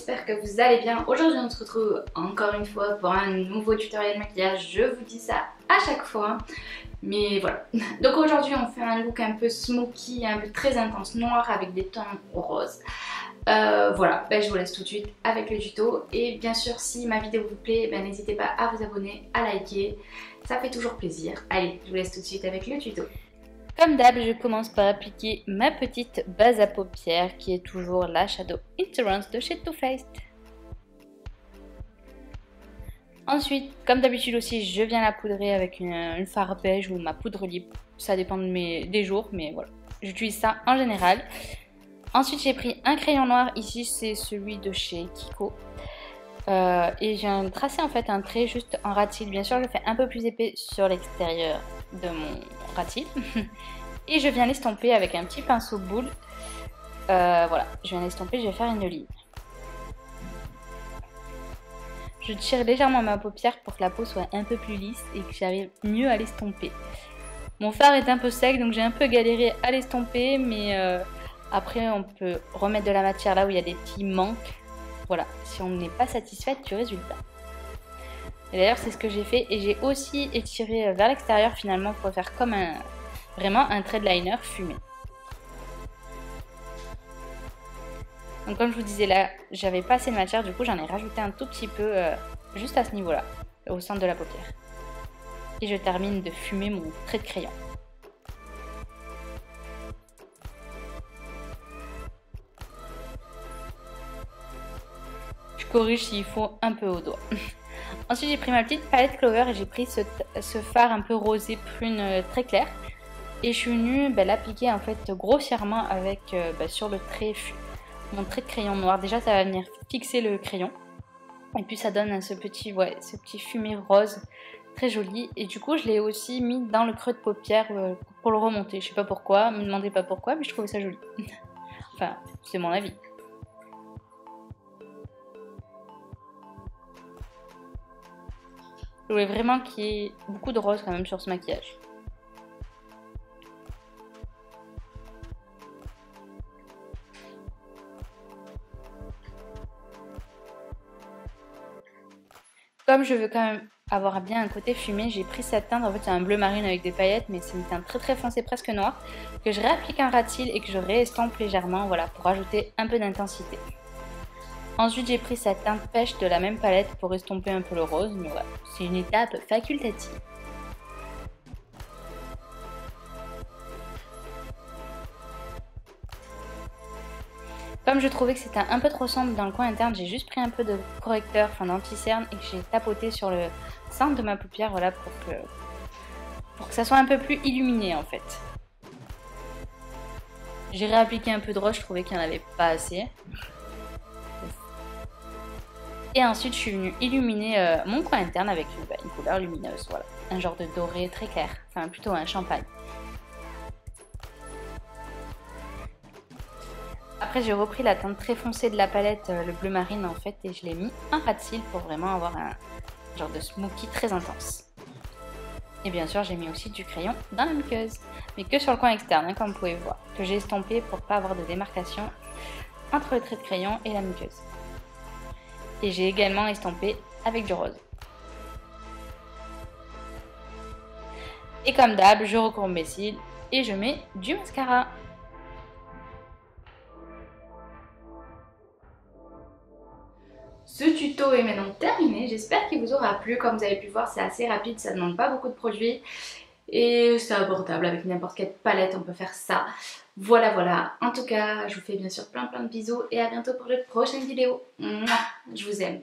j'espère que vous allez bien. Aujourd'hui on se retrouve encore une fois pour un nouveau tutoriel maquillage. Je vous dis ça à chaque fois, mais voilà. Donc aujourd'hui on fait un look un peu smoky, un peu très intense noir avec des tons roses. Voilà, je vous laisse tout de suite avec le tuto. Et bien sûr si ma vidéo vous plaît, n'hésitez pas à vous abonner, à liker, ça fait toujours plaisir. Allez, je vous laisse tout de suite avec le tuto. Comme d'hab, je commence par appliquer ma petite base à paupières qui est toujours la Shadow Insurance de chez Too Faced. Ensuite, comme d'habitude aussi, je viens la poudrer avec une fard beige ou ma poudre libre. Ça dépend des jours, mais voilà. J'utilise ça en général. Ensuite, j'ai pris un crayon noir. Ici, c'est celui de chez Kiko. Et j'ai tracé en fait un trait juste en ras de cils. Bien sûr, je le fais un peu plus épais sur l'extérieur de mon ras de cils. Et je viens l'estomper avec un petit pinceau boule. Voilà, je viens l'estomper, je vais faire une ligne. Je tire légèrement ma paupière pour que la peau soit un peu plus lisse et que j'arrive mieux à l'estomper. Mon fard est un peu sec, donc j'ai un peu galéré à l'estomper, mais après on peut remettre de la matière là où il y a des petits manques. Voilà, si on n'est pas satisfaite du résultat. Et d'ailleurs c'est ce que j'ai fait, et j'ai aussi étiré vers l'extérieur finalement pour faire comme vraiment un trait de liner fumé. Donc comme je vous disais là, j'avais pas assez de matière, du coup j'en ai rajouté un tout petit peu juste à ce niveau là, au centre de la paupière. Et je termine de fumer mon trait de crayon. Je corrige s'il faut un peu au doigt. Ensuite j'ai pris ma petite palette Clover et j'ai pris ce fard un peu rosé prune très clair. Et je suis venue l'appliquer en fait grossièrement avec sur le trait, mon trait de crayon noir. Déjà ça va venir fixer le crayon. Et puis ça donne ce petit fumé rose très joli. Et du coup je l'ai aussi mis dans le creux de paupière pour le remonter. Je sais pas pourquoi, me demandez pas pourquoi, mais je trouvais ça joli. Enfin, c'est mon avis. Je voulais vraiment qu'il y ait beaucoup de rose quand même sur ce maquillage. Comme je veux quand même avoir bien un côté fumé, j'ai pris cette teinte. En fait c'est un bleu marine avec des paillettes, mais c'est une teinte très très foncée, presque noire, que je réapplique un ras de cils et que je réestompe légèrement, voilà, pour ajouter un peu d'intensité. Ensuite j'ai pris cette teinte pêche de la même palette pour estomper un peu le rose, mais voilà, c'est une étape facultative. Comme je trouvais que c'était un peu trop sombre dans le coin interne, j'ai juste pris un peu de correcteur, enfin d'anti-cerne, et que j'ai tapoté sur le centre de ma paupière, voilà, pour que ça soit un peu plus illuminé en fait. J'ai réappliqué un peu de rose, je trouvais qu'il n'y en avait pas assez. Et ensuite je suis venue illuminer mon coin interne avec une couleur lumineuse, voilà, un genre de doré très clair, enfin plutôt un champagne. Après j'ai repris la teinte très foncée de la palette, le bleu marine en fait, et je l'ai mis en ras de cils pour vraiment avoir un genre de smoky très intense. Et bien sûr j'ai mis aussi du crayon dans la muqueuse, mais que sur le coin externe, hein, comme vous pouvez voir, que j'ai estompé pour pas avoir de démarcation entre le trait de crayon et la muqueuse. Et j'ai également estompé avec du rose. Et comme d'hab, je recourbe mes cils et je mets du mascara. Ce tuto est maintenant terminé, j'espère qu'il vous aura plu. Comme vous avez pu voir, c'est assez rapide, ça ne demande pas beaucoup de produits. Et c'est abordable, avec n'importe quelle palette on peut faire ça. Voilà, voilà. En tout cas, je vous fais bien sûr plein de bisous et à bientôt pour de prochaines vidéos. Mouah, je vous aime.